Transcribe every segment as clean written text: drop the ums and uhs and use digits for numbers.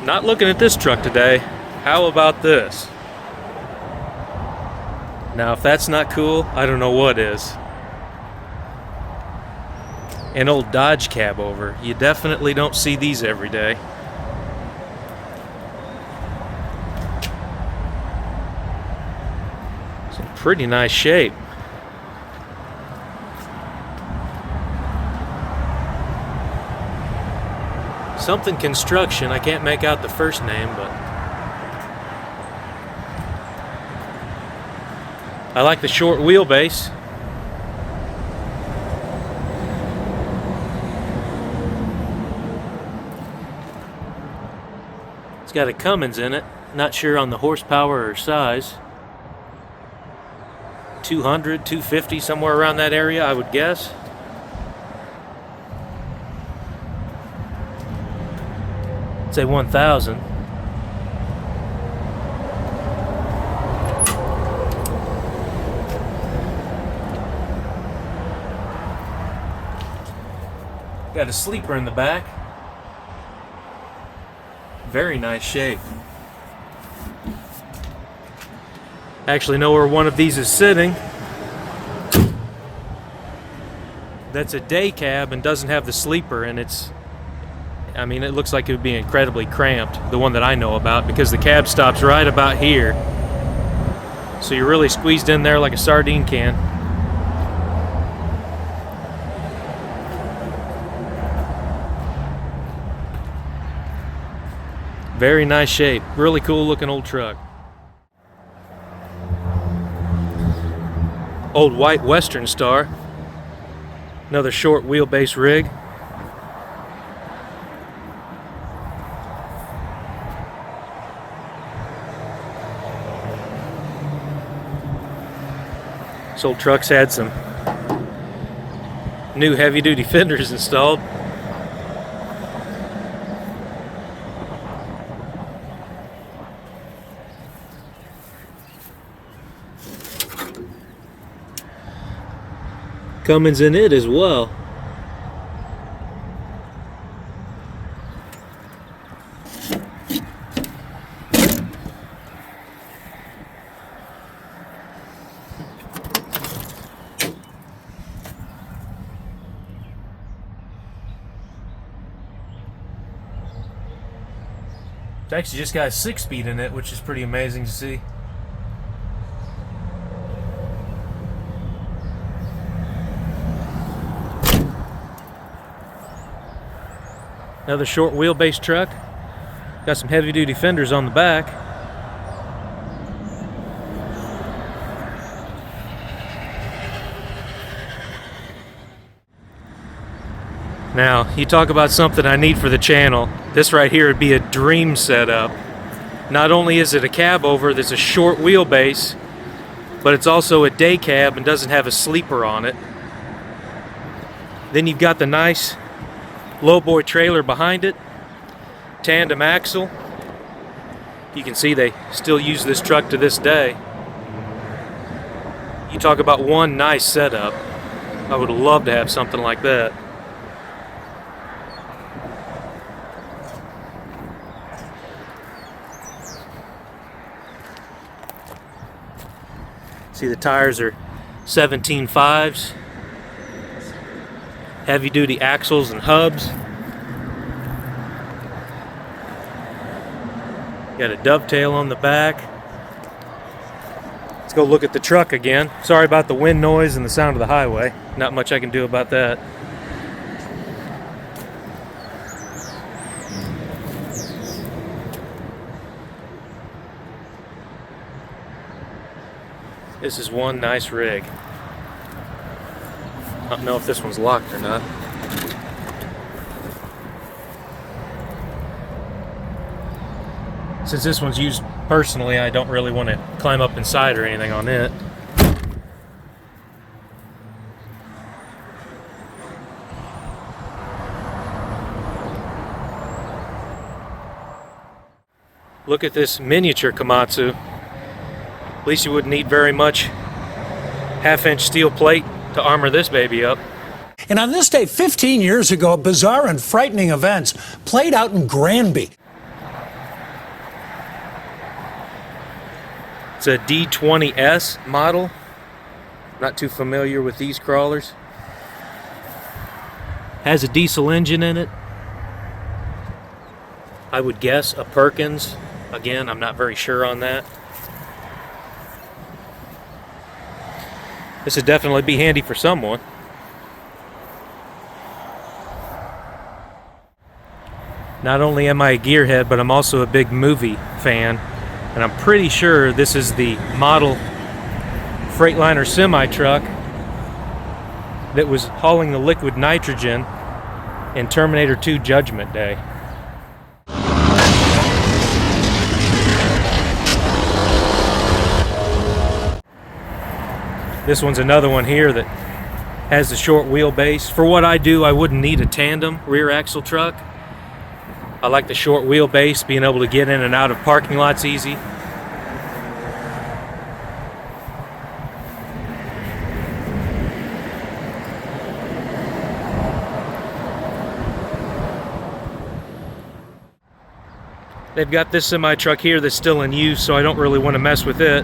Not looking at this truck today. How about this? Now, if that's not cool, I don't know what is. An old Dodge Cabover. You definitely don't see these every day. It's in pretty nice shape. Something construction. I can't make out the first name, but I like the short wheelbase. It's got a Cummins in it. Not sure on the horsepower or size. 200, 250, somewhere around that area, I would guess. Say 1,000. Got a sleeper in the back. Very nice shape. Actually know where one of these is sitting. That's a day cab and doesn't have the sleeper, and it looks like it would be incredibly cramped, the one that I know about, because the cab stops right about here. So you're really squeezed in there like a sardine can. Very nice shape. Really cool looking old truck. Old white Western Star. Another short wheelbase rig. This old truck's had some new heavy-duty fenders installed. Cummins in it as well. It's actually just got a 6-speed in it, which is pretty amazing to see. Another short wheelbase truck. Got some heavy duty fenders on the back. Now, you talk about something I need for the channel. This right here would be a dream setup. Not only is it a Cabover that's a short wheelbase, but it's also a day cab and doesn't have a sleeper on it. Then you've got the nice lowboy trailer behind it, tandem axle. You can see they still use this truck to this day. You talk about one nice setup. I would love to have something like that. See, the tires are 17.5s. Heavy duty axles and hubs. Got a dovetail on the back. Let's go look at the truck again. Sorry about the wind noise and the sound of the highway. Not much I can do about that. This is one nice rig. I don't know if this one's locked or not. Since this one's used personally, I don't really want to climb up inside or anything on it. Look at this miniature Komatsu. At least you wouldn't need very much 1/2-inch steel plate to armor this baby up. And on this day 15 years ago, bizarre and frightening events played out in Granby. It's a D20S model. Not too familiar with these crawlers. Has a diesel engine in it. I would guess a Perkins. Again, I'm not very sure on that. This would definitely be handy for someone. Not only am I a gearhead, but I'm also a big movie fan. And I'm pretty sure this is the model Freightliner semi-truck that was hauling the liquid nitrogen in Terminator 2 Judgment Day. This one's another one here that has the short wheelbase. For what I do, I wouldn't need a tandem rear axle truck. I like the short wheelbase, being able to get in and out of parking lots easy. They've got this semi-truck here that's still in use, so I don't really want to mess with it.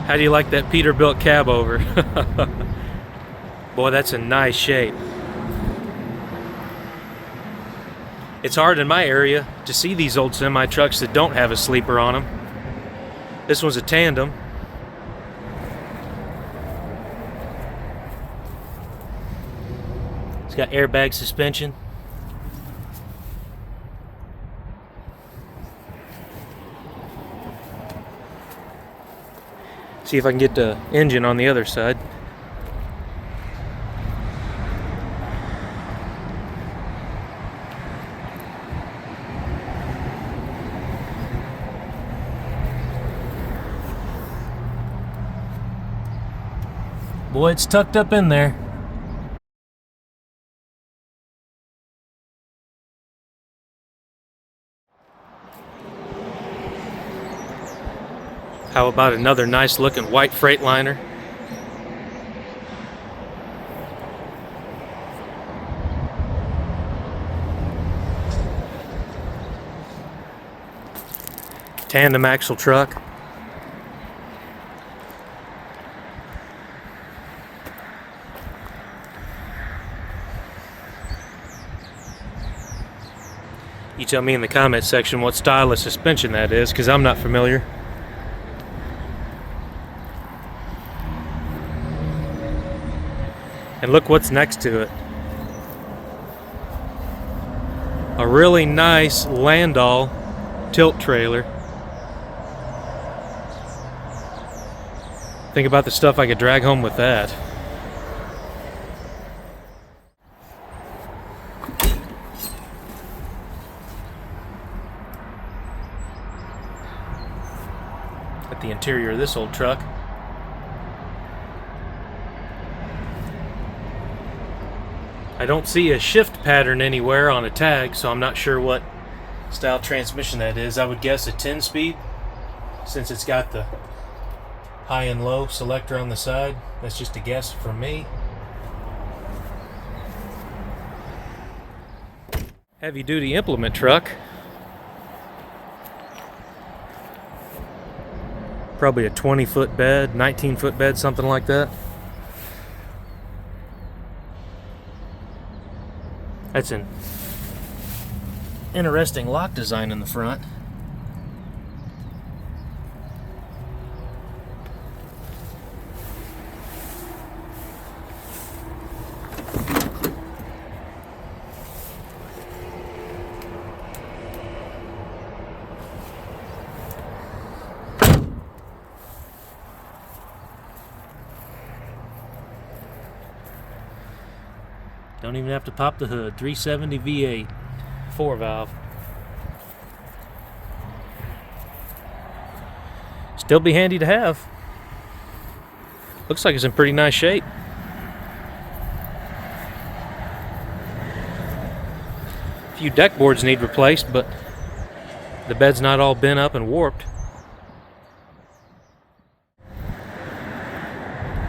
How do you like that Peterbilt Cabover? Boy, that's a nice shape. It's hard in my area to see these old semi-trucks that don't have a sleeper on them. This one's a tandem. It's got airbag suspension. See if I can get the engine on the other side. Boy, it's tucked up in there. How about another nice looking white Freightliner? Tandem axle truck. You tell me in the comment section what style of suspension that is, because I'm not familiar. And look what's next to it. A really nice Landau tilt trailer. Think about the stuff I could drag home with that. At the interior of this old truck. I don't see a shift pattern anywhere on a tag, so I'm not sure what style transmission that is. I would guess a 10-speed, since it's got the high and low selector on the side. That's just a guess from me. Heavy duty implement truck. Probably a 20-foot bed, 19-foot bed, something like that. That's an interesting lock design in the front. Don't even have to pop the hood. 370 V8, 4-valve. Still be handy to have. Looks like it's in pretty nice shape. A few deck boards need replaced, but the bed's not all bent up and warped.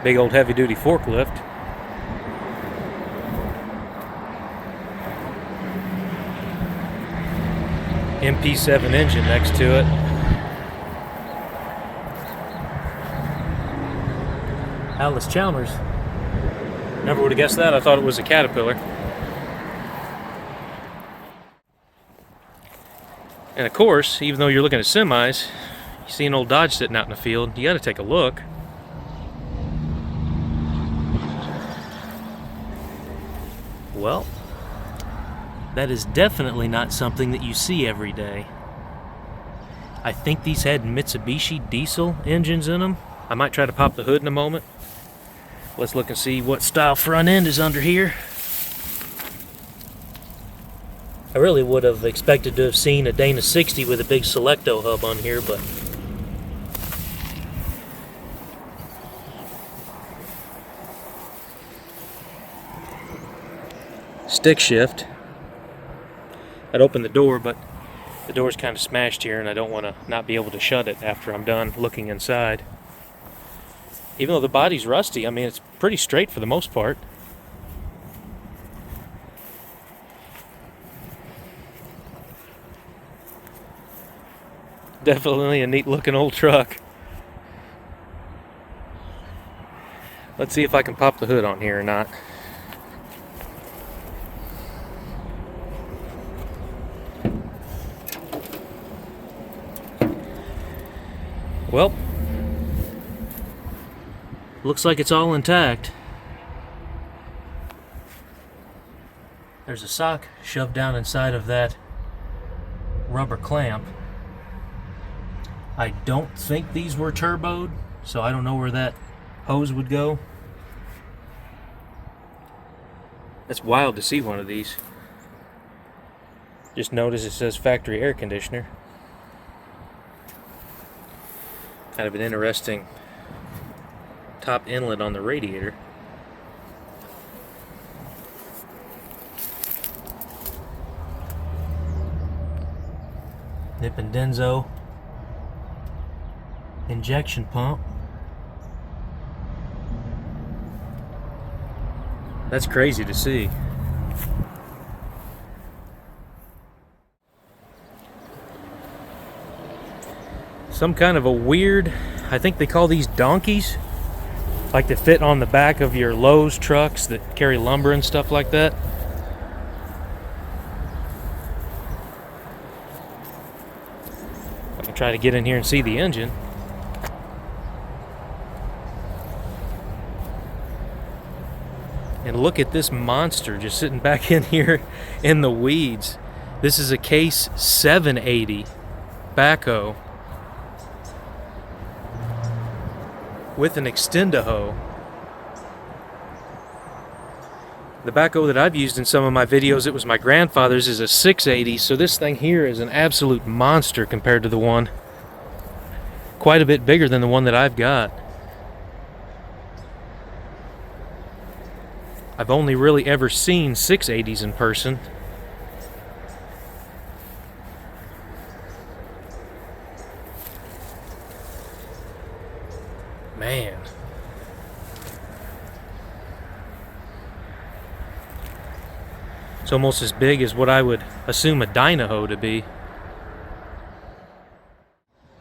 Big old heavy-duty forklift. MP7 engine next to it. Atlas Chalmers. Never would have guessed that. I thought it was a Caterpillar. And of course, even though you're looking at semis, you see an old Dodge sitting out in the field, you got to take a look. Well, that is definitely not something that you see every day. I think these had Mitsubishi diesel engines in them. I might try to pop the hood in a moment. Let's look and see what style front end is under here. I really would have expected to have seen a Dana 60 with a big Selecto hub on here, but stick shift. I'd open the door, but the door's kind of smashed here and I don't want to not be able to shut it after I'm done looking inside. Even though the body's rusty, I mean, it's pretty straight for the most part. Definitely a neat looking old truck. Let's see if I can pop the hood on here or not. Well, looks like it's all intact. There's a sock shoved down inside of that rubber clamp. I don't think these were turboed, so I don't know where that hose would go. That's wild to see one of these. Just notice it says factory air conditioner. Kind of an interesting top inlet on the radiator. Nip and Denso injection pump. That's crazy to see. Some kind of a weird, I think they call these donkeys, like to fit on the back of your Lowe's trucks that carry lumber and stuff like that. I can try to get in here and see the engine. And look at this monster just sitting back in here in the weeds. This is a Case 780 backhoe with an extend-a-hoe. The backhoe that I've used in some of my videos, it was my grandfather's, is a 680, so this thing here is an absolute monster compared to the one. Quite a bit bigger than the one that I've got. I've only really ever seen 680s in person. Man. It's almost as big as what I would assume a dyno-hoe to be.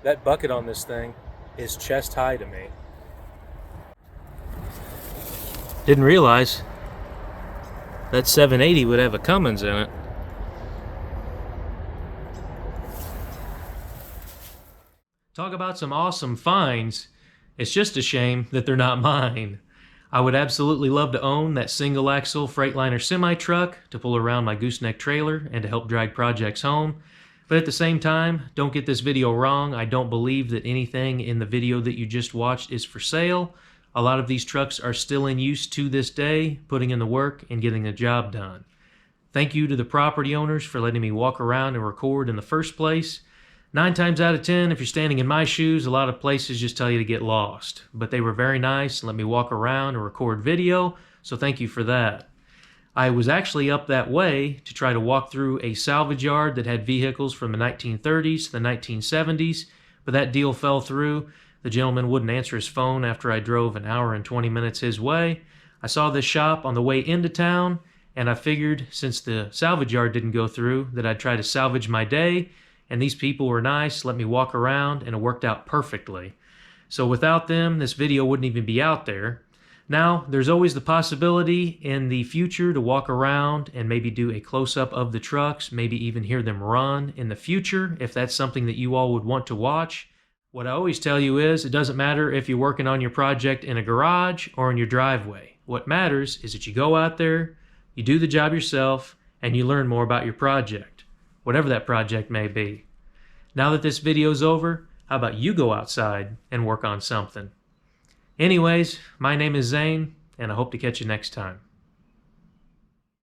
That bucket on this thing is chest high to me. Didn't realize that 780 would have a Cummins in it. Talk about some awesome finds. It's just a shame that they're not mine. I would absolutely love to own that single axle Freightliner semi-truck to pull around my gooseneck trailer and to help drag projects home. But at the same time, don't get this video wrong. I don't believe that anything in the video that you just watched is for sale. A lot of these trucks are still in use to this day, putting in the work and getting the job done. Thank you to the property owners for letting me walk around and record in the first place. 9 times out of 10, if you're standing in my shoes, a lot of places just tell you to get lost. But they were very nice and let me walk around and record video, so thank you for that. I was actually up that way to try to walk through a salvage yard that had vehicles from the 1930s to the 1970s, but that deal fell through. The gentleman wouldn't answer his phone after I drove an hour and 20 minutes his way. I saw this shop on the way into town, and I figured since the salvage yard didn't go through that I'd try to salvage my day, and these people were nice, let me walk around, and it worked out perfectly. So without them, this video wouldn't even be out there. Now, there's always the possibility in the future to walk around and maybe do a close-up of the trucks, maybe even hear them run in the future, if that's something that you all would want to watch. What I always tell you is, it doesn't matter if you're working on your project in a garage or in your driveway. What matters is that you go out there, you do the job yourself, and you learn more about your project, whatever that project may be. Now that this video's over, how about you go outside and work on something? Anyways, my name is Zane, and I hope to catch you next time.